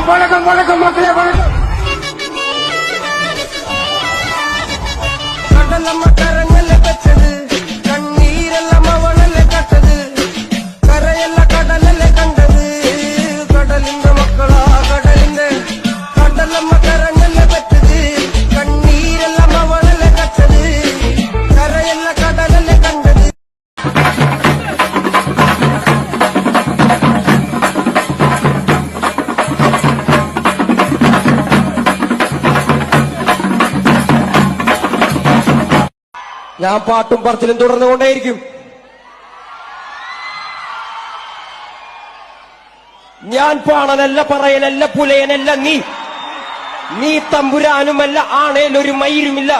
வணக்கம் வணக்கம் மக்களே வணக்கம். கடலம்ம கரங்கல்ல பெற்றது கண்ணீரெல்லாம் அவனல்ல கட்டது கரையெல்லாம் கடலல்ல கண்டது கடலிந்த மக்களா கடலிந்த கடலம்ம கரங்கல்ல பெற்றது கண்ணீரெல்லாம் அவனல்ல கட்டது கரையெல்லாம் கடலல்ல கண்டது. ഞാൻ പാട്ടും പറച്ചിലും തുടർന്നുകൊണ്ടേയിരിക്കും. ഞാൻ പാണനല്ല, പറയനല്ല, പുലയനല്ല, നീ തമ്പുരാനുമല്ല, ആണേലൊരു മയിരുമില്ല.